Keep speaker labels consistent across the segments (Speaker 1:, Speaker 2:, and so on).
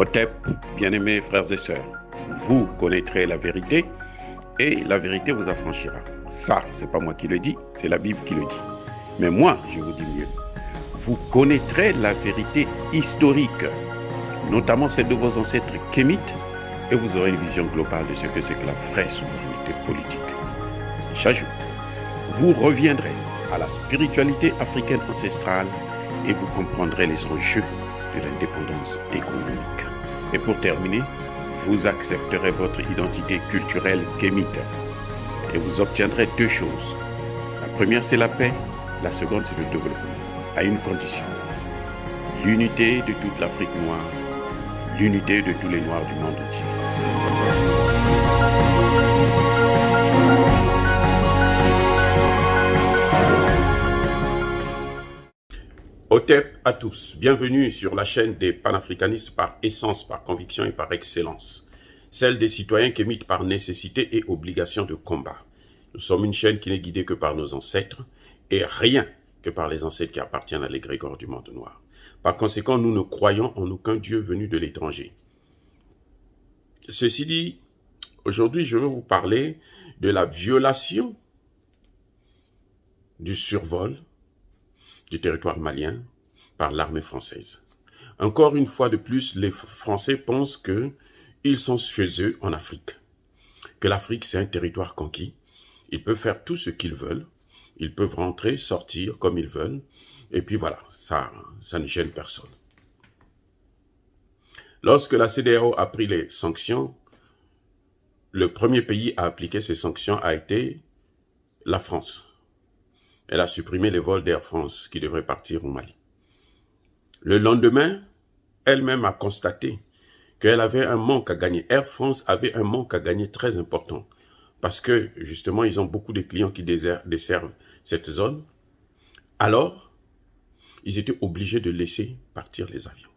Speaker 1: Otep, bien-aimés frères et sœurs, vous connaîtrez la vérité et la vérité vous affranchira. Ça, c'est pas moi qui le dis, c'est la Bible qui le dit. Mais moi, je vous dis mieux. Vous connaîtrez la vérité historique, notamment celle de vos ancêtres kémites, et vous aurez une vision globale de ce que c'est que la vraie souveraineté politique. J'ajoute, vous reviendrez à la spiritualité africaine ancestrale et vous comprendrez les enjeux de l'indépendance économique. Et pour terminer, vous accepterez votre identité culturelle kémite et vous obtiendrez deux choses. La première, c'est la paix. La seconde, c'est le développement, à une condition. L'unité de toute l'Afrique noire, l'unité de tous les Noirs du monde entier. Otep à tous, bienvenue sur la chaîne des panafricanistes par essence, par conviction et par excellence. Celle des citoyens kémites par nécessité et obligation de combat. Nous sommes une chaîne qui n'est guidée que par nos ancêtres et rien que par les ancêtres qui appartiennent à l'égrégore du monde noir. Par conséquent, nous ne croyons en aucun Dieu venu de l'étranger. Ceci dit, aujourd'hui, je vais vous parler de la violation du survol du territoire malien par l'armée française. Encore une fois de plus, les Français pensent qu'ils sont chez eux en Afrique, que l'Afrique c'est un territoire conquis, ils peuvent faire tout ce qu'ils veulent, ils peuvent rentrer, sortir comme ils veulent, et puis voilà, ça ne gêne personne. Lorsque la CEDEAO a pris les sanctions, le premier pays à appliquer ces sanctions a été la France. Elle a supprimé les vols d'Air France qui devraient partir au Mali. Le lendemain, elle-même a constaté qu'elle avait un manque à gagner. Air France avait un manque à gagner très important parce que, justement, ils ont beaucoup de clients qui desservent cette zone. Alors, ils étaient obligés de laisser partir les avions.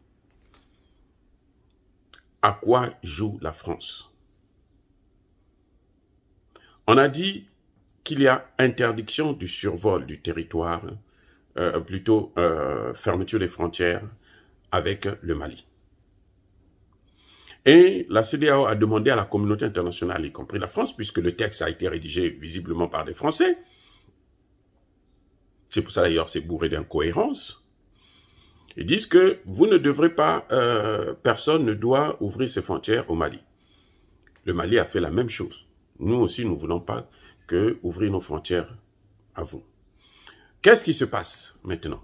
Speaker 1: À quoi joue la France? On a dit qu'il y a interdiction du survol du territoire, fermeture des frontières avec le Mali. Et la CEDEAO a demandé à la communauté internationale, y compris la France, puisque le texte a été rédigé visiblement par des Français, c'est pour ça d'ailleurs c'est bourré d'incohérences, ils disent que vous ne devrez pas, personne ne doit ouvrir ses frontières au Mali. Le Mali a fait la même chose. Nous aussi, nous ne voulons pas que ouvrir nos frontières à vous. Qu'est-ce qui se passe maintenant?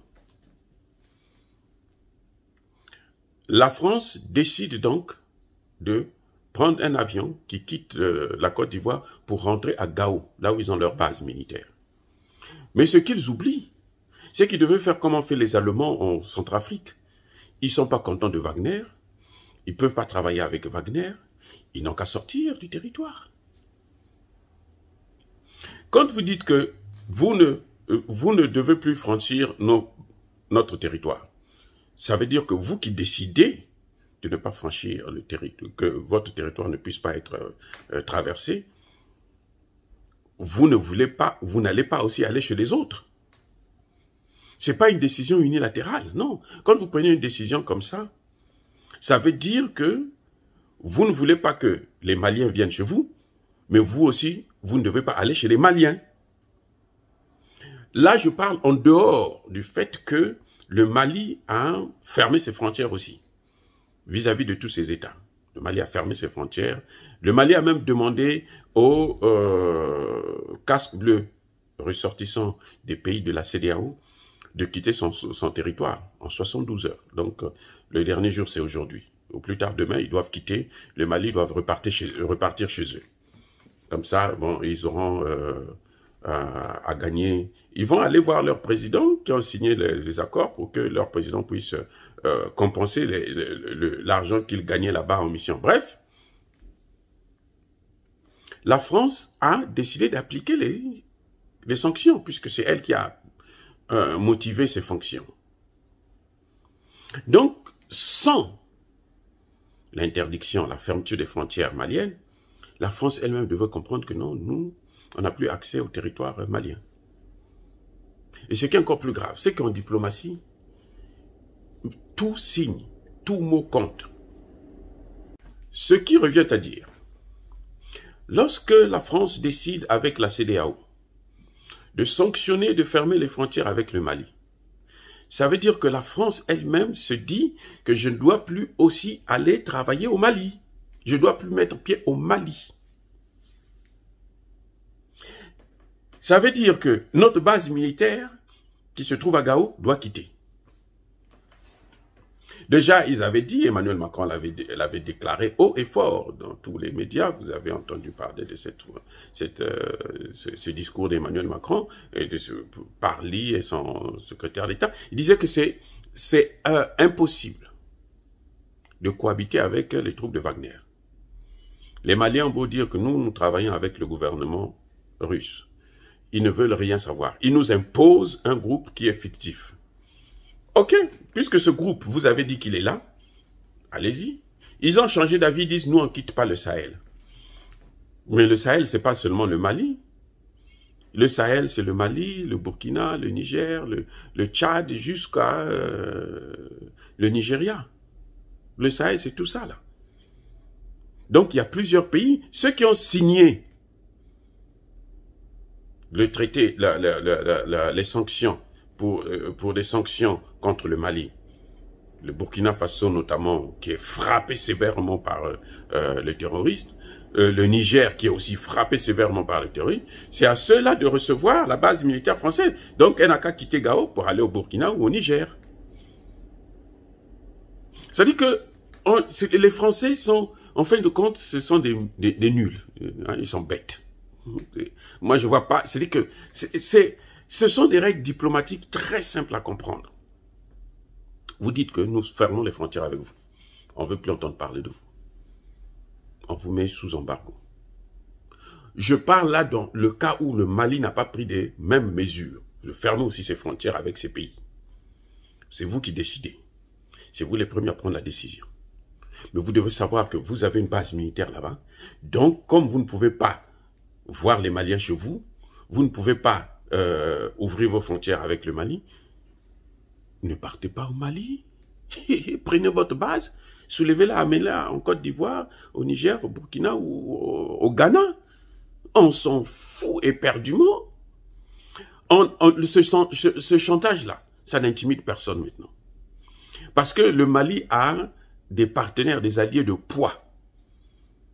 Speaker 1: La France décide donc de prendre un avion qui quitte la Côte d'Ivoire pour rentrer à Gao, là où ils ont leur base militaire. Mais ce qu'ils oublient, c'est qu'ils devaient faire comme ont fait les Allemands en Centrafrique. Ils ne sont pas contents de Wagner, ils ne peuvent pas travailler avec Wagner, ils n'ont qu'à sortir du territoire. Quand vous dites que vous ne devez plus franchir notre territoire, ça veut dire que vous qui décidez de ne pas franchir le territoire, que votre territoire ne puisse pas être traversé, vous n'allez pas aussi aller chez les autres. Ce n'est pas une décision unilatérale, non. Quand vous prenez une décision comme ça veut dire que vous ne voulez pas que les Maliens viennent chez vous, mais vous aussi, vous ne devez pas aller chez les Maliens. Là, je parle en dehors du fait que le Mali a fermé ses frontières aussi, vis-à-vis de tous ces États. Le Mali a fermé ses frontières. Le Mali a même demandé aux casques bleus ressortissants des pays de la CEDEAO de quitter son territoire en 72 heures. Donc, le dernier jour, c'est aujourd'hui. Au plus tard demain, ils doivent quitter. Le Mali doivent repartir chez eux. Comme ça, bon, ils auront à gagner. Ils vont aller voir leur président qui ont signé les accords pour que leur président puisse compenser l'argent qu'ils gagnaient là-bas en mission. Bref, la France a décidé d'appliquer les sanctions, puisque c'est elle qui a motivé ces fonctions. Donc, sans l'interdiction, la fermeture des frontières maliennes, la France elle-même devait comprendre que non, nous, on n'a plus accès au territoire malien. Et ce qui est encore plus grave, c'est qu'en diplomatie, tout signe, tout mot compte. Ce qui revient à dire, lorsque la France décide avec la CEDEAO de sanctionner, de fermer les frontières avec le Mali, ça veut dire que la France elle-même se dit que je ne dois plus aussi aller travailler au Mali. Je ne dois plus mettre pied au Mali. Ça veut dire que notre base militaire qui se trouve à Gao doit quitter. Déjà, ils avaient dit, Emmanuel Macron l'avait déclaré haut et fort dans tous les médias. Vous avez entendu parler de ce discours d'Emmanuel Macron et de Parly et son secrétaire d'État. Il disait que c'est impossible de cohabiter avec les troupes de Wagner. Les Maliens ont beau dire que nous travaillons avec le gouvernement russe. Ils ne veulent rien savoir. Ils nous imposent un groupe qui est fictif. Ok, puisque ce groupe, vous avez dit qu'il est là, allez-y. Ils ont changé d'avis, ils disent, nous, on ne quitte pas le Sahel. Mais le Sahel, ce n'est pas seulement le Mali. Le Sahel, c'est le Mali, le Burkina, le Niger, le Tchad, jusqu'à le Nigeria. Le Sahel, c'est tout ça, là. Donc, il y a plusieurs pays. Ceux qui ont signé le traité, les sanctions, pour des sanctions contre le Mali, le Burkina Faso notamment, qui est frappé sévèrement par le terroriste, le Niger qui est aussi frappé sévèrement par le terrorisme, c'est à ceux-là de recevoir la base militaire française. Donc, elle n'a qu'à quitter Gao pour aller au Burkina ou au Niger. C'est-à-dire que les Français sont, en fin de compte, ce sont des nuls. Hein, ils sont bêtes. Moi, je vois pas. C'est-à-dire que ce sont des règles diplomatiques très simples à comprendre. Vous dites que nous fermons les frontières avec vous. On ne veut plus entendre parler de vous. On vous met sous embargo. Je parle là dans le cas où le Mali n'a pas pris les mêmes mesures. De fermer aussi ses frontières avec ces pays. C'est vous qui décidez. C'est vous les premiers à prendre la décision. Mais vous devez savoir que vous avez une base militaire là-bas. Donc, comme vous ne pouvez pas voir les Maliens chez vous, vous ne pouvez pas ouvrir vos frontières avec le Mali, ne partez pas au Mali. Prenez votre base, soulevez-la, amenez-la en Côte d'Ivoire, au Niger, au Burkina ou au Ghana. On s'en fout éperdument. Ce chantage-là, ça n'intimide personne maintenant. Parce que le Mali a des partenaires, des alliés de poids.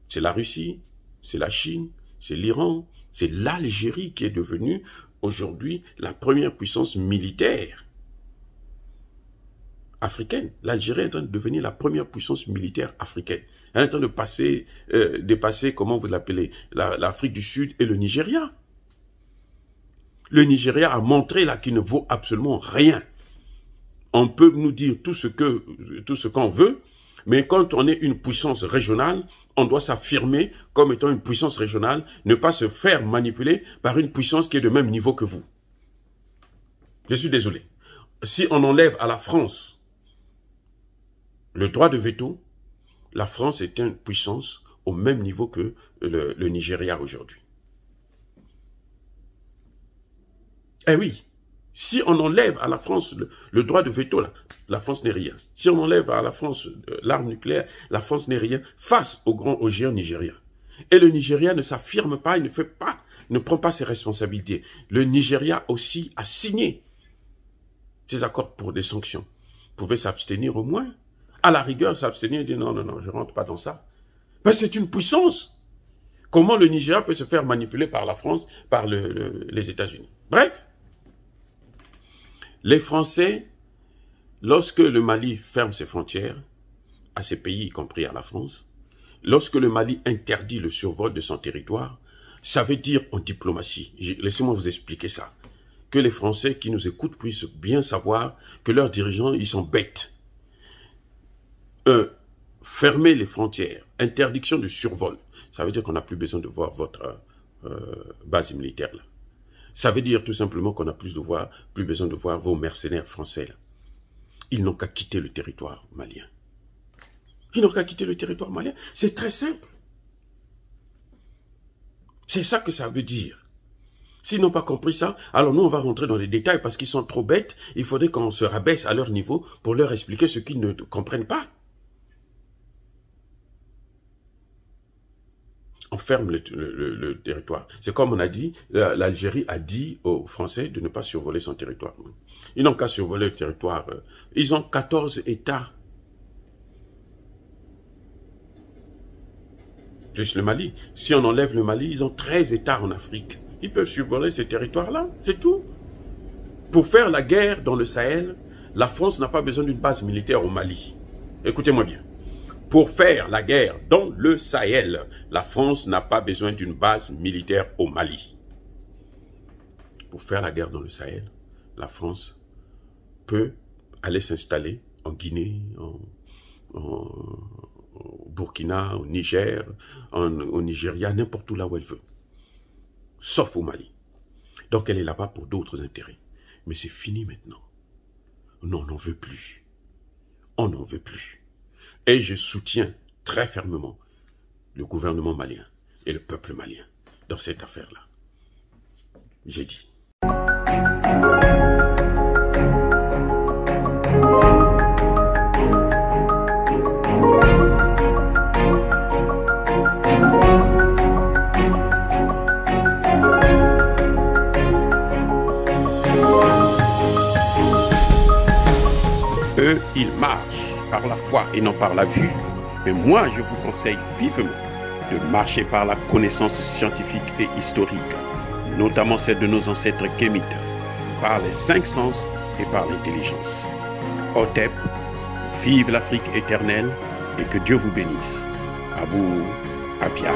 Speaker 1: C'est la Russie, c'est la Chine, c'est l'Iran, c'est l'Algérie qui est devenue aujourd'hui la première puissance militaire africaine. L'Algérie est en train de devenir la première puissance militaire africaine. Elle est en train de dépasser, comment vous l'appelez, l'Afrique du Sud et le Nigeria. Le Nigeria a montré là qu'il ne vaut absolument rien. On peut nous dire tout ce qu'on veut, mais quand on est une puissance régionale, on doit s'affirmer comme étant une puissance régionale, ne pas se faire manipuler par une puissance qui est de même niveau que vous. Je suis désolé. Si on enlève à la France le droit de veto, la France est une puissance au même niveau que le Nigeria aujourd'hui. Eh oui, si on enlève à la France le droit de veto, là, la France n'est rien. Si on enlève à la France l'arme nucléaire, la France n'est rien face au géant nigérien. Et le Nigeria ne s'affirme pas, il ne prend pas ses responsabilités. Le Nigeria aussi a signé ces accords pour des sanctions. Vous pouvez s'abstenir au moins. À la rigueur, s'abstenir et dire non, non, non, je ne rentre pas dans ça. Ben, c'est une puissance. Comment le Nigeria peut se faire manipuler par la France, par les États-Unis? Bref, les Français, lorsque le Mali ferme ses frontières à ces pays, y compris à la France, lorsque le Mali interdit le survol de son territoire, ça veut dire en diplomatie, laissez-moi vous expliquer ça, que les Français qui nous écoutent puissent bien savoir que leurs dirigeants, ils sont bêtes. Fermer les frontières, interdiction du survol, ça veut dire qu'on n'a plus besoin de voir votre base militaire là. Ça veut dire tout simplement qu'on n'a plus besoin de voir vos mercenaires français là. Ils n'ont qu'à quitter le territoire malien. Ils n'ont qu'à quitter le territoire malien. C'est très simple. C'est ça que ça veut dire. S'ils n'ont pas compris ça, alors nous on va rentrer dans les détails parce qu'ils sont trop bêtes. Il faudrait qu'on se rabaisse à leur niveau pour leur expliquer ce qu'ils ne comprennent pas. ferme le territoire. C'est comme on a dit, l'Algérie a dit aux Français de ne pas survoler son territoire. Ils n'ont qu'à survoler le territoire. Ils ont 14 États. Plus le Mali. Si on enlève le Mali, ils ont 13 États en Afrique. Ils peuvent survoler ces territoires-là, c'est tout. Pour faire la guerre dans le Sahel, la France n'a pas besoin d'une base militaire au Mali. Écoutez-moi bien. Pour faire la guerre dans le Sahel, la France n'a pas besoin d'une base militaire au Mali. Pour faire la guerre dans le Sahel, la France peut aller s'installer en Guinée, au Burkina, au Niger, au Nigeria, n'importe où là où elle veut. Sauf au Mali. Donc elle est là-bas pour d'autres intérêts. Mais c'est fini maintenant. Non, on n'en veut plus. On n'en veut plus. Et je soutiens très fermement le gouvernement malien et le peuple malien dans cette affaire-là. J'ai dit. Eux, ils marchent par la foi et non par la vue. Mais moi, je vous conseille vivement de marcher par la connaissance scientifique et historique, notamment celle de nos ancêtres kémites, par les 5 sens et par l'intelligence. Otep, vive l'Afrique éternelle et que Dieu vous bénisse. Abou Apia.